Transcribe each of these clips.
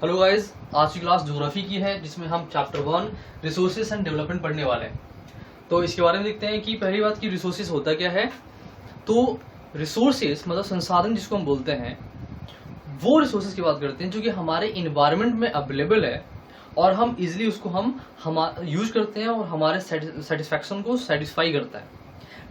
Hello guys, आज की class geography की है जिसमें हम चैप्टर 1 रिसोर्सेज एंड डेवलपमेंट पढ़ने वाले हैं। तो इसके बारे में देखते हैं कि पहली बात की रिसोर्सेज होता क्या है। तो रिसोर्सेज मतलब संसाधन जिसको हम बोलते हैं, वो रिसोर्सेज की बात करते हैं जो कि हमारे इन्वायरमेंट में अवेलेबल है और हम इजिली उसको हम यूज करते हैं और हमारे सेटिस्फैक्शन को सेटिस्फाई करता है।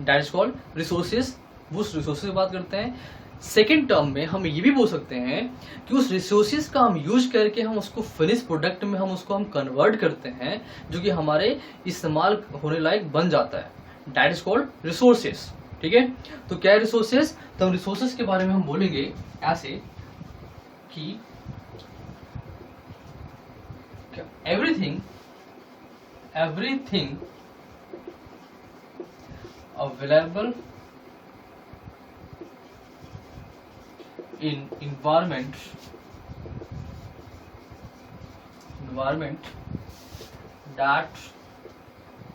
That is called resources. वो उस रिसोर्सेज की बात करते हैं। सेकेंड टर्म में हम ये भी बोल सकते हैं कि उस रिसोर्सेज का हम यूज करके हम उसको फिनिश प्रोडक्ट में हम कन्वर्ट करते हैं जो कि हमारे इस्तेमाल होने लायक बन जाता है। That is called resources. ठीक है, तो क्या है रिसोर्सेज? तो हम रिसोर्सेज के बारे में हम बोलेंगे ऐसे कि everything available in environment that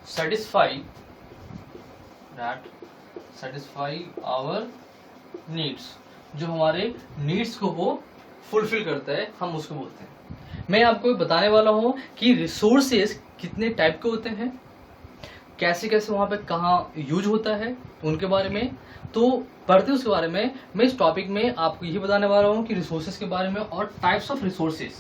satisfy our needs, जो हमारे नीड्स को वो फुलफिल करता है, हम उसको बोलते हैं। मैं आपको बताने वाला हूं कि रिसोर्सेज कितने टाइप के होते हैं, कैसे कैसे वहां पे कहाँ यूज होता है, उनके बारे में तो पढ़ते उसके बारे में। मैं इस टॉपिक में आपको यही बताने वाला हूँ कि रिसोर्सेज के बारे में और टाइप्स ऑफ रिसोर्सेज।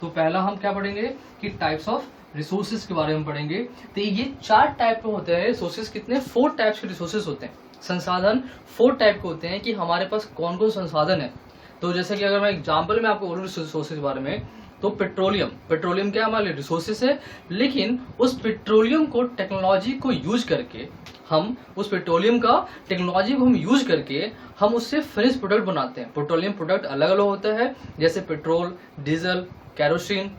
तो पहला हम क्या पढ़ेंगे कि टाइप्स ऑफ रिसोर्सेज के बारे में पढ़ेंगे। तो ये 4 टाइप के होते हैं रिसोर्सेज। कितने? 4 टाइप्स के रिसोर्सेज होते हैं। संसाधन 4 टाइप के होते हैं कि हमारे पास कौन कौन संसाधन है। तो जैसे कि अगर मैं एग्जाम्पल में आपको बोलूँ रिसोर्सेज के बारे में, तो पेट्रोलियम क्या हमारे रिसोर्सेज है, लेकिन उस पेट्रोलियम को टेक्नोलॉजी को यूज करके हम यूज करके हम उससे फिनिश प्रोडक्ट बनाते हैं। पेट्रोलियम प्रोडक्ट अलग अलग होता है, जैसे पेट्रोल, डीजल, केरोसिन,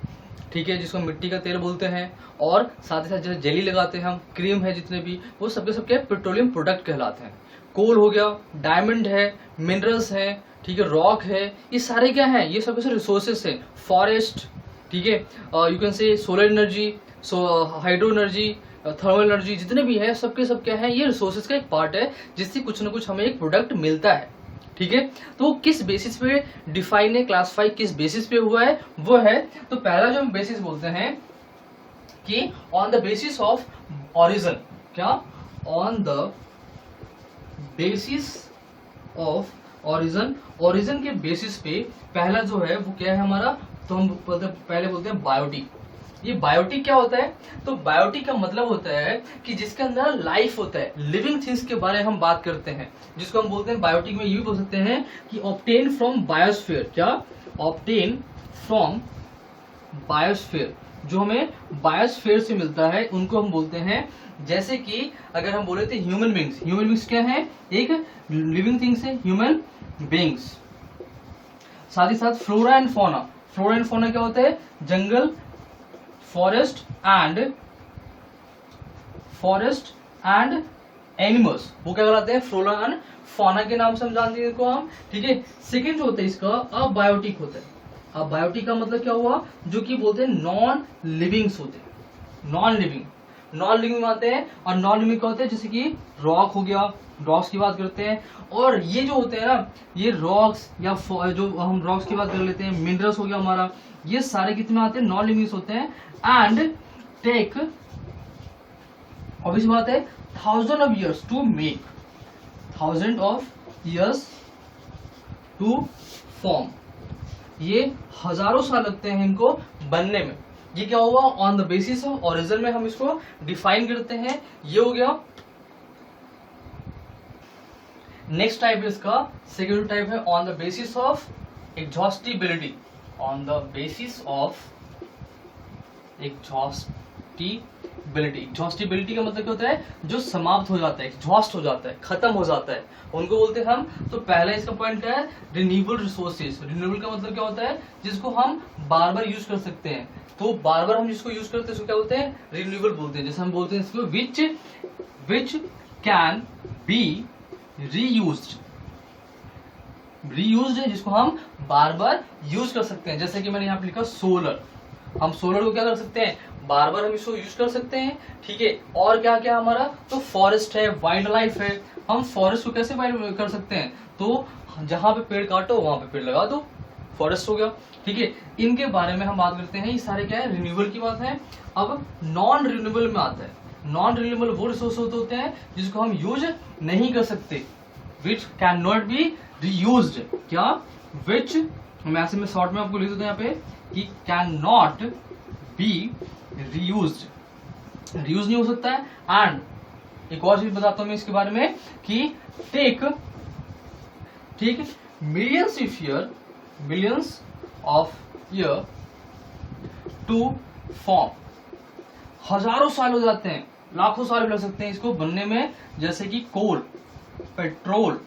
ठीक है, जिसको मिट्टी का तेल बोलते हैं, और साथ ही साथ जैसे जेली लगाते हैं हम, क्रीम है, जितने भी वो सबके पेट्रोलियम प्रोडक्ट कहलाते हैं। कोल हो गया, डायमंड है, मिनरल्स है, ठीक है, रॉक है, ये सारे क्या है? ये सब रिसोर्सेस है। फॉरेस्ट, ठीक है, you can say solar energy, hydro energy, thermal energy, जितने भी है सबके सब क्या है? ये रिसोर्सेज का एक पार्ट है जिससे कुछ ना कुछ हमें एक प्रोडक्ट मिलता है। ठीक है, तो किस बेसिस पे डिफाइन है, क्लासिफाई किस बेसिस पे हुआ है, वो है। तो पहला जो हम बेसिस बोलते हैं कि on the basis of origin. क्या? On the basis of origin के बेसिस पे पहला जो है वो क्या है हमारा? तो हम पहले बोलते हैं बायोटिक। ये बायोटिक क्या होता है? तो बायोटिक का मतलब होता है कि जिसके अंदर लाइफ होता है, लिविंग थिंग्स के बारे में हम बात करते हैं, जिसको हम बोलते हैं बायोटिक में ये भी बोल सकते हैं कि ऑब्टेन फ्रॉम बायोस्फीयर। क्या? ऑब्टेन फ्रॉम बायोस्फीयर, जो हमें बायोस्फीयर से मिलता है, उनको हम बोलते हैं। जैसे कि अगर हम बोले थे ह्यूमन बींग्स क्या है? एक लिविंग थिंग्स है, ह्यूमन बींग्स। साथ ही साथ फ्लोरा एंड फौना क्या होता है? जंगल, फॉरेस्ट एंड एनिमल्स, वो क्या कहलाते हैं? फ्लोरा एंड फौना के नाम से हम जानते हैं इनको हम। ठीक है, सेकेंड जो होता है इसका अबायोटिक होता है। अबायोटिक का मतलब क्या हुआ? जो कि बोलते हैं नॉन लिविंग्स होते हैं। नॉन लिविंग आते हैं। और नॉन लिविंग क्या होते हैं? जैसे कि रॉक हो गया, रॉक्स की बात करते हैं। और ये जो होते हैं ना, ये रॉक्स या जो हम रॉक्स की बात कर लेते हैं, मिनरल्स हो गया हमारा, ये सारे कितने आते हैं? नॉन लिविंग्स होते हैं। एंड टेक ऑब्वियस बात है 1000 of years to make, 1000 of years to form. ये हजारों साल लगते हैं इनको बनने में। ये क्या हुआ? On the basis of origin में हम इसको डिफाइन करते हैं। ये हो गया। नेक्स्ट टाइप इसका सेकेंड टाइप है on the basis of exhaustibility. On the basis of exhaustibility का मतलब क्या होता है? जो समाप्त हो जाता है, एग्जॉस्ट हो जाता है, खत्म हो जाता है, उनको बोलते हैं हम। तो पहला इसका पॉइंट है रिन्यूएबल रिसोर्सेज। रिन्यूएबल का मतलब क्या होता है? जिसको हम बार बार यूज कर सकते हैं। तो बार बार हम जिसको यूज करते हैं उसको क्या बोलते हैं? रिन्यूएबल बोलते हैं। जैसे हम बोलते हैं इसको विच कैन बी रीयूज्ड है, जिसको हम बार बार यूज कर सकते हैं। जैसे कि मैंने यहाँ पे लिखा सोलर। हम सोलर को क्या कर सकते हैं? बार बार हम इसको यूज कर सकते हैं। ठीक है, और क्या क्या हमारा? तो फॉरेस्ट है, वाइल्ड लाइफ है, हम फॉरेस्ट को कैसे कर सकते हैं? तो जहां पे पेड़ काटो वहां पे पेड़ लगा दो, फॉरेस्ट हो गया, ठीक है। इनके बारे में हम बात करते हैं, ये सारे क्या है, रिन्यूएबल की बात है। अब नॉन रिन्यूएबल में आता है, नॉन रिन्यूएबल वो रिसोर्स होते हैं जिसको हम यूज नहीं कर सकते, विच कैन नॉट बी रीयूज्ड। क्या, विच हम ऐसे में शॉर्ट में आपको लिख देते हैं यहाँ पे कि can not be reused, reuse नहीं हो सकता है। एंड एक और चीज बताता हूं मैं इसके बारे में कि टेक, ठीक, millions of year to form, हजारों साल हो जाते हैं, लाखों साल भी लग सकते हैं इसको बनने में, जैसे कि कोल, पेट्रोल,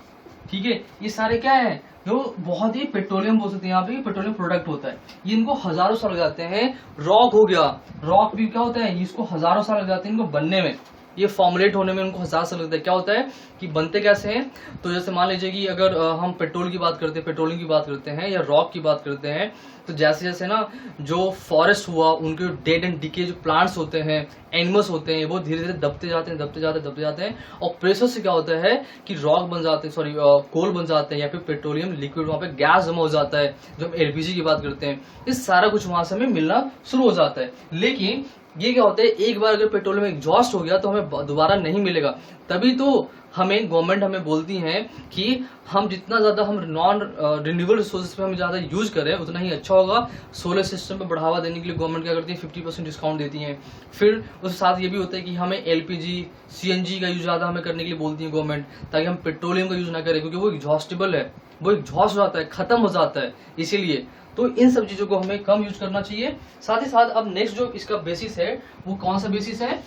ठीक है। ये सारे क्या है, जो बहुत ही पेट्रोलियम बोल सकते हैं, यहाँ पे पेट्रोलियम प्रोडक्ट होता है, ये इनको हजारों साल लग जाते हैं। रॉक हो गया, रॉक भी क्या होता है, इसको हजारों साल लग जाते हैं इनको बनने में, ये फॉर्मुलेट होने में उनको हजार साल लगता है। क्या होता है कि बनते कैसे हैं, तो जैसे मान लीजिए कि अगर हम पेट्रोल की बात करते हैं, पेट्रोलियम की बात करते हैं या रॉक की बात करते हैं, तो जैसे जैसे ना जो फॉरेस्ट हुआ, उनके डेड एंड डिके जो प्लांट्स होते हैं, एनिमल्स होते हैं, वो धीरे धीरे दबते जाते हैं, और प्रेशर से क्या होता है कि रॉक बन जाते हैं, सॉरी कोल बन जाते हैं, या फिर पेट्रोलियम लिक्विड, वहां पे गैस जमा हो जाता है, जो हम एलपीजी की बात करते हैं, इस सारा कुछ वहां से हमें मिलना शुरू हो जाता है। लेकिन ये क्या होता है, एक बार अगर पेट्रोलियम एग्जॉस्ट हो गया तो हमें दोबारा नहीं मिलेगा, तभी तो हमें गवर्नमेंट हमें बोलती है कि हम जितना ज्यादा हम नॉन रिन्यूएबल रिसोर्सेज पे हम ज्यादा यूज करें उतना ही अच्छा होगा। सोलर सिस्टम पे बढ़ावा देने के लिए गवर्नमेंट क्या करती है, 50% डिस्काउंट देती है। फिर उसके साथ ये भी होता है कि हमें एलपीजी, सीएनजी का यूज ज्यादा हमें करने के लिए बोलती है गवर्नमेंट, ताकि हम पेट्रोलियम का यूज ना करें, क्योंकि वो एग्जॉस्टेबल है, वो एग्जॉस्ट हो जाता है, खत्म हो जाता है, इसीलिए तो इन सब चीजों को हमें कम यूज करना चाहिए। साथ ही साथ अब नेक्स्ट जो इसका बेसिस है वो कौन सा बेसिस है,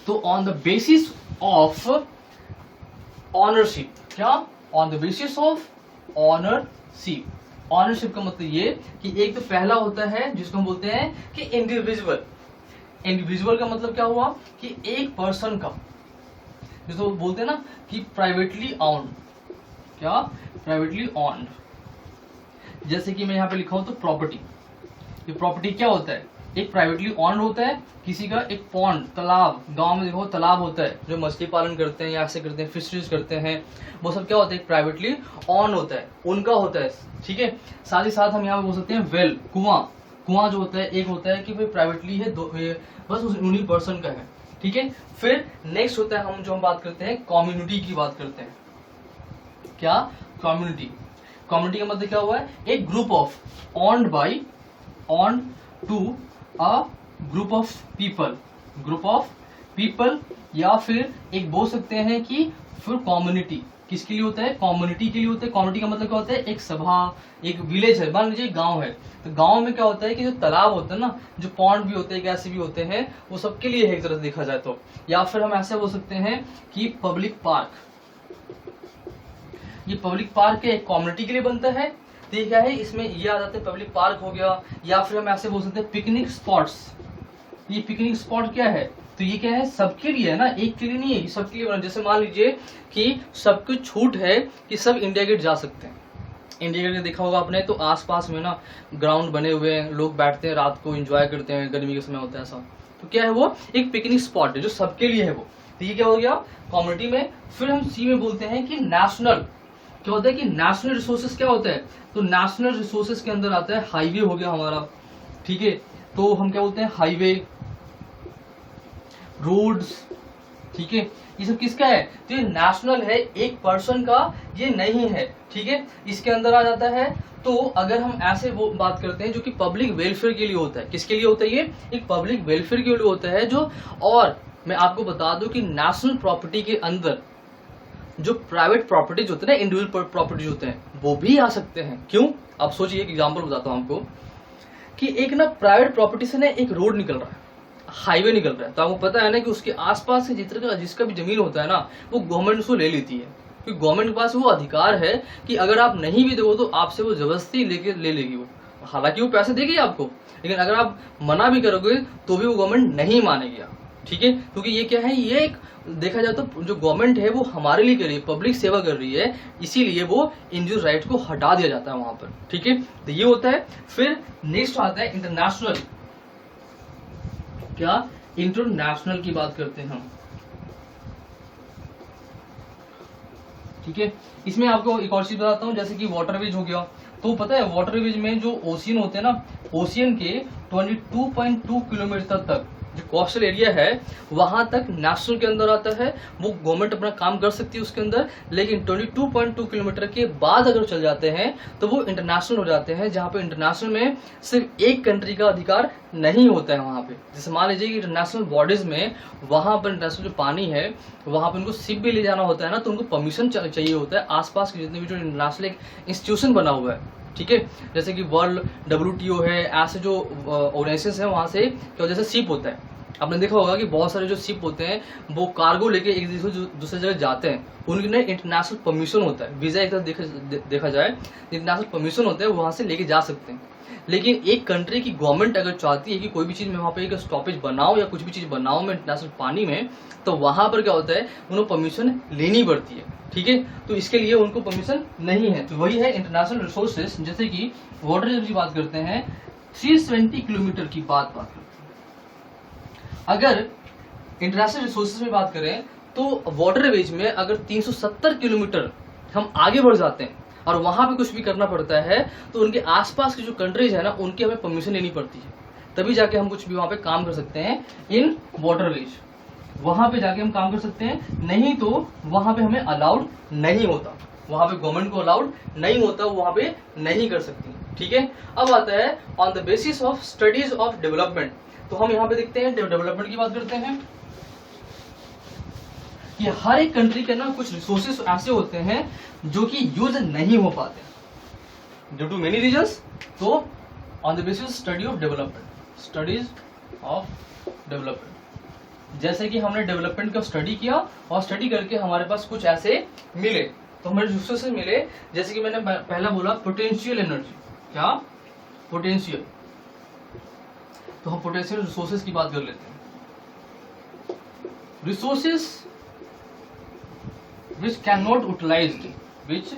तो on the basis of ownership. क्या, on the basis of ownership. Ownership का मतलब ये कि एक तो पहला होता है जिसको हम बोलते हैं कि इंडिविजुअल। इंडिविजुअल का मतलब क्या हुआ कि एक पर्सन का, जिसको बोलते हैं ना कि प्राइवेटली ऑन्ड। क्या, प्राइवेटली ऑन्ड। जैसे कि मैं यहाँ पे लिखा हूं तो प्रॉपर्टी, ये प्रॉपर्टी क्या होता है, एक प्राइवेटली ऑन्ड होता है, किसी का एक पॉन्ड, तालाब, गांव में देखो तालाब होता है, जो मछली पालन करते हैं या ऐसे करते हैं, फिशरीज करते हैं, वो सब क्या होता है, एक प्राइवेटली ऑन होता है, उनका होता है, ठीक है। साथ ही साथ हम यहाँ पे बोल सकते हैं वेल, कुआं। कुआं जो होता है, एक होता है कि भाई प्राइवेटली है, बस उन्हीं पर्सन का है, ठीक है। फिर नेक्स्ट होता है हम बात करते हैं कम्युनिटी की बात करते हैं। क्या, कम्युनिटी। कम्युनिटी का मतलब क्या हुआ है, एक group of owned by, on to a group of people, group of people, या फिर एक बोल सकते हैं कि फिर कम्युनिटी किसके लिए होता है, कम्युनिटी के लिए होता है। कम्युनिटी का मतलब क्या होता है, एक सभा, एक विलेज है, मान लीजिए गांव है, तो गांव में क्या होता है कि जो तालाब होता है ना, जो पॉन्ड भी होते हैं, ऐसे भी होते हैं, वो सबके लिए है एक तरह से देखा जाए तो। या फिर हम ऐसे बोल सकते हैं कि पब्लिक पार्क, ये पब्लिक पार्क एक कम्युनिटी के लिए बनता है, तो ये क्या है, इसमें ये आ जाता है, पब्लिक पार्क हो गया। या फिर हम ऐसे बोल सकते हैं पिकनिक स्पॉट्स। ये पिकनिक स्पॉट क्या है, तो ये क्या है, सबके लिए है ना, एक के लिए नहीं है, सबके लिए बना। जैसे मान लीजिए कि सबको छूट है कि सब इंडिया गेट जा सकते हैं। इंडिया गेट देखा होगा आपने, तो आसपास में ना ग्राउंड बने हुए हैं, लोग बैठते हैं, रात को एंजॉय करते हैं, गर्मी के समय होता है ऐसा। तो क्या है, वो एक पिकनिक स्पॉट है जो सबके लिए है वो। तो ये क्या हो गया कम्युनिटी में। फिर हम सी में बोलते हैं कि नेशनल। क्या होता है कि नेशनल रिसोर्सेज क्या होता है, तो नेशनल रिसोर्सेज के अंदर आता है हाईवे हो गया हमारा, ठीक है। तो हम क्या बोलते हैं, हाईवे, रोड्स, ठीक है, ये सब किसका है, तो ये नेशनल है, एक पर्सन का ये नहीं है, ठीक है, इसके अंदर आ जाता है। तो अगर हम ऐसे वो बात करते हैं जो कि पब्लिक वेलफेयर के लिए होता है, किसके लिए होता है, ये एक पब्लिक वेलफेयर के लिए होता है जो। और मैं आपको बता दूं कि नेशनल प्रॉपर्टी के अंदर जो प्राइवेट प्रॉपर्टीज होते हैं ना, इंडिविजुअल प्रॉपर्टीज होते हैं, वो भी आ सकते हैं। क्यों, आप सोचिए, एक एग्जांपल बताता हूं आपको कि एक ना प्राइवेट प्रॉपर्टी से ना एक रोड निकल रहा है, हाईवे निकल रहा है, तो आपको पता है ना कि उसके आसपास से जिसका भी जमीन होता है ना, वो गवर्नमेंट उसको ले लेती है, क्योंकि गवर्नमेंट के पास वो अधिकार है कि अगर आप नहीं भी दो तो आपसे वो जबरदस्ती लेके ले लेगी वो। हालांकि वो पैसे देगी आपको, लेकिन अगर आप मना भी करोगे तो भी वो गवर्नमेंट नहीं मानेगी, ठीक है। क्योंकि ये क्या है, ये एक देखा जाए तो जो गवर्नमेंट है वो हमारे लिए कर रही है, पब्लिक सेवा कर रही है, इसीलिए वो इंडिविजुअल राइट को हटा दिया जाता है वहां पर, ठीक है। तो ये होता है। फिर नेक्स्ट आता है इंटरनेशनल। क्या, इंटरनेशनल की बात करते हैं हम, ठीक है। इसमें आपको एक और चीज बताता हूं, जैसे कि वाटरवेज हो गया, तो पता है वाटरवेज में जो ओशियन होते हैं ना, ओशियन के 22.2 किलोमीटर तक जो कोस्टल एरिया है वहां तक नेशनल के अंदर आता है, वो गवर्नमेंट अपना काम कर सकती है उसके अंदर। लेकिन 22.2 किलोमीटर के बाद अगर चल जाते हैं तो वो इंटरनेशनल हो जाते हैं, जहां पे इंटरनेशनल में सिर्फ एक कंट्री का अधिकार नहीं होता है वहां पे। जैसे मान लीजिए कि इंटरनेशनल बॉडीज में वहां पर इंटरनेशनल जो पानी है वहां पर उनको शिप भी ले जाना होता है ना, तो उनको परमिशन चाहिए होता है आसपास के जितने भी जो इंटरनेशनल एक इंस्टीट्यूशन बना हुआ है, ठीक है, जैसे कि वर्ल्ड WTO है, ऐसे जो ऑर्गेनाइजेशन है वहां से क्या जैसे शिप होता है। आपने देखा होगा कि बहुत सारे जो शिप होते हैं वो कार्गो लेके एक दूसरे जगह जाते हैं, उनके लिए इंटरनेशनल परमिशन होता है, वीजा एक तरह देखा जाए इंटरनेशनल परमिशन होता है, वहां से लेके जा सकते हैं। लेकिन एक कंट्री की गवर्नमेंट अगर चाहती है कि कोई भी चीज में वहां पे एक स्टॉपेज बनाओ या कुछ भी चीज बनाओ में इंटरनेशनल पानी में, तो वहां पर क्या होता है उनको परमिशन लेनी पड़ती है, ठीक है। तो इसके लिए उनको परमिशन नहीं है। तो वही है इंटरनेशनल रिसोर्सेज। जैसे कि वाटर जब की बात करते हैं 320 किलोमीटर की बात करते हैं। अगर इंटरनेशनल रिसोर्सेज में बात करें तो वाटरवेज में अगर 370 किलोमीटर हम आगे बढ़ जाते हैं और वहां पे कुछ भी करना पड़ता है तो उनके आसपास की जो कंट्रीज है ना उनकी हमें परमिशन लेनी पड़ती है, तभी जाके हम कुछ भी वहां पे काम कर सकते हैं इन वाटरवेज। वहां पे जाके हम काम कर सकते हैं, नहीं तो वहां पे हमें अलाउड नहीं होता, वहां पे गवर्नमेंट को अलाउड नहीं होता, वहां पे नहीं कर सकती, ठीक है। अब आता है on the basis of studies of development. तो हम यहाँ पे देखते हैं डेवलपमेंट की बात करते हैं कि हर एक कंट्री के ना कुछ रिसोर्सेस ऐसे होते हैं जो कि यूज नहीं हो पाते ड्यू टू मेनी रीजंस। तो on the basis study of development, studies of development, जैसे कि हमने डेवलपमेंट का स्टडी किया और स्टडी करके हमारे पास कुछ ऐसे मिले, तो हमारे रिसोर्सेस मिले। जैसे कि मैंने पहला बोला पोटेंशियल एनर्जी, क्या पोटेंशियल, तो हम पोटेंशियल रिसोर्सेज की बात कर लेते हैं। Resources which can not utilized, which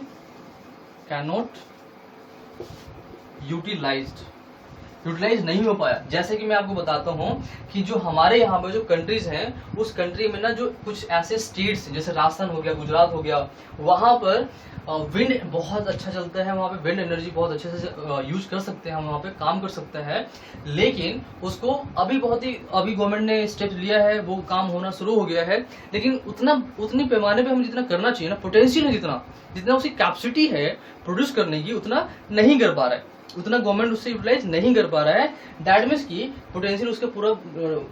can not utilized, utilize नहीं हो पाया। जैसे कि मैं आपको बताता हूं कि जो हमारे यहाँ पे जो कंट्रीज हैं उस कंट्री में ना जो कुछ ऐसे स्टेट्स जैसे राजस्थान हो गया, गुजरात हो गया, वहां पर विंड बहुत अच्छा चलता है, वहां पे विंड एनर्जी बहुत अच्छे से यूज कर सकते हैं, हम वहां पे काम कर सकते हैं। लेकिन उसको अभी गवर्नमेंट ने स्टेप लिया है, वो काम होना शुरू हो गया है, लेकिन उतनी पैमाने पे हम जितना करना चाहिए ना, पोटेंशियल है जितना उसकी कैपेसिटी है प्रोड्यूस करने की, उतना नहीं कर पा रहा है, उतना गवर्नमेंट उससे यूटिलाइज नहीं कर पा रहा है। दैट मीन्स की पोटेंशियल उसका पूरा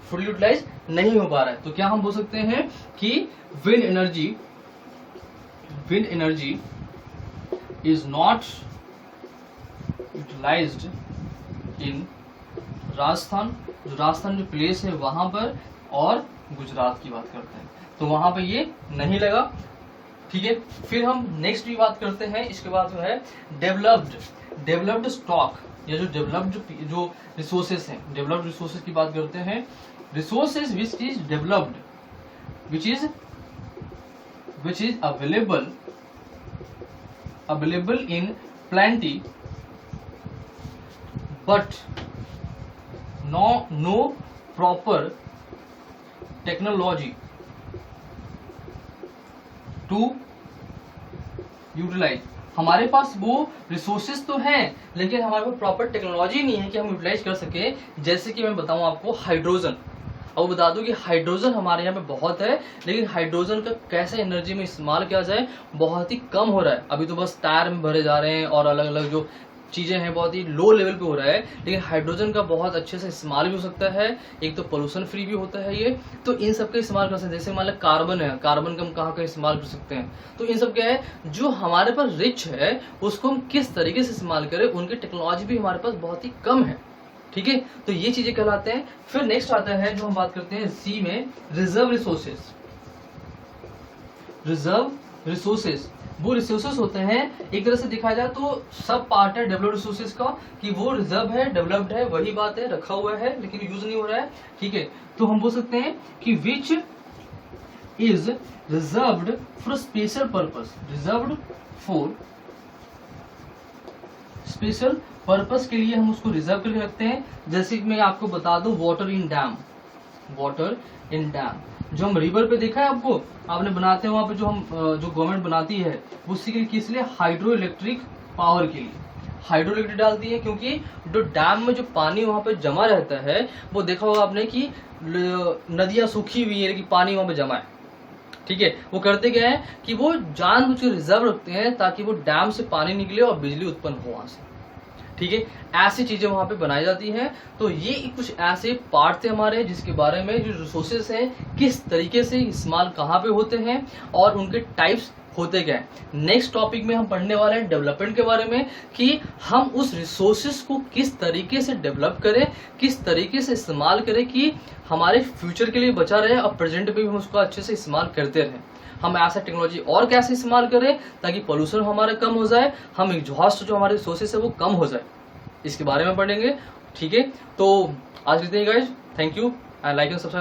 फुल यूटिलाइज नहीं हो पा रहा है। तो क्या हम बोल सकते हैं कि wind energy is not utilized in Rajasthan, जो राजस्थान जो प्लेस है वहां पर, और गुजरात की बात करते हैं तो वहां पर ये नहीं लगा, ठीक है। फिर हम नेक्स्ट भी बात करते हैं, इसके बाद जो है डेवलप्ड स्टॉक या जो डेवलप्ड जो रिसोर्सेस हैं, डेवलप्ड रिसोर्सेस की बात करते हैं। Resources which is developed, which is available in plenty but no proper technology to utilize। हमारे पास वो रिसोर्सेज तो हैं लेकिन हमारे पास प्रॉपर टेक्नोलॉजी नहीं है कि हम यूटिलाइज कर सके। जैसे कि मैं बताऊं आपको हाइड्रोजन, और बता दूं कि हाइड्रोजन हमारे यहाँ पे बहुत है, लेकिन हाइड्रोजन का कैसे एनर्जी में इस्तेमाल किया जाए बहुत ही कम हो रहा है। अभी तो बस टायर में भरे जा रहे हैं और अलग अलग जो चीजें हैं बहुत ही लो लेवल पे हो रहा है, लेकिन हाइड्रोजन का बहुत अच्छे से इस्तेमाल भी हो सकता है। एक तो पोल्यूशन फ्री भी होता है ये, तो इन सब का इस्तेमाल कर सकते हैं। जैसे मान लो कार्बन है, कार्बन का हम कहाँ का इस्तेमाल कर सकते हैं, तो इन सब क्या है जो हमारे पास रिच है उसको हम किस तरीके से इस्तेमाल करें, उनकी टेक्नोलॉजी भी हमारे पास बहुत ही कम है, ठीक है। तो ये चीजें कहलाते हैं। फिर नेक्स्ट आता है जो हम बात करते हैं सी में, रिजर्व रिसोर्सेस। रिजर्व रिसोर्सेस वो रिसोर्सेस होते हैं, एक तरह से देखा जाए तो सब पार्ट है डेवलप्ड रिसोर्सेस का, कि वो रिजर्व है, डेवलप्ड है, वही बात है, रखा हुआ है लेकिन यूज नहीं हो रहा है, ठीक है। तो हम बोल सकते हैं कि which is reserved for special purpose, reserved for special purpose के लिए हम उसको रिजर्व करके रखते हैं। जैसे कि मैं आपको बता दूं वाटर इन डैम, जो हम रिवर पे देखा है आपको, आपने बनाते हैं वहां पे जो गवर्नमेंट बनाती है, उसी के लिए किस लिए, हाइड्रो इलेक्ट्रिक पावर के लिए। हाइड्रोइलेक्ट्रिसिटी डालती है, क्योंकि जो डैम में जो पानी वहां पे जमा रहता है, वो देखा होगा आपने कि नदियां सूखी हुई है लेकिन पानी वहां पे जमा है, ठीक है। वो करते क्या है कि वो जानबूझ के रिजर्व रखते हैं ताकि वो डैम से पानी निकले और बिजली उत्पन्न हो वहां से, ठीक है। ऐसी चीजें वहां पे बनाई जाती हैं। तो ये कुछ ऐसे पार्ट थे हमारे जिसके बारे में, जो रिसोर्सेस हैं किस तरीके से इस्तेमाल कहाँ पे होते हैं और उनके टाइप्स होते क्या है। नेक्स्ट टॉपिक में हम पढ़ने वाले हैं डेवलपमेंट के बारे में, कि हम उस रिसोर्सेस को किस तरीके से डेवलप करें, किस तरीके से इस्तेमाल करें कि हमारे फ्यूचर के लिए बचा रहे और प्रेजेंट में भी हम उसको अच्छे से इस्तेमाल करते रहें। हम ऐसा टेक्नोलॉजी और कैसे इस्तेमाल करें ताकि पोल्यूशन हमारा कम हो जाए, हम एग्जॉस्ट जो हमारे रिसोर्सेस है वो कम हो जाए, इसके बारे में पढ़ेंगे, ठीक है। तो आज इतना ही guys, thank you and like and subscribe.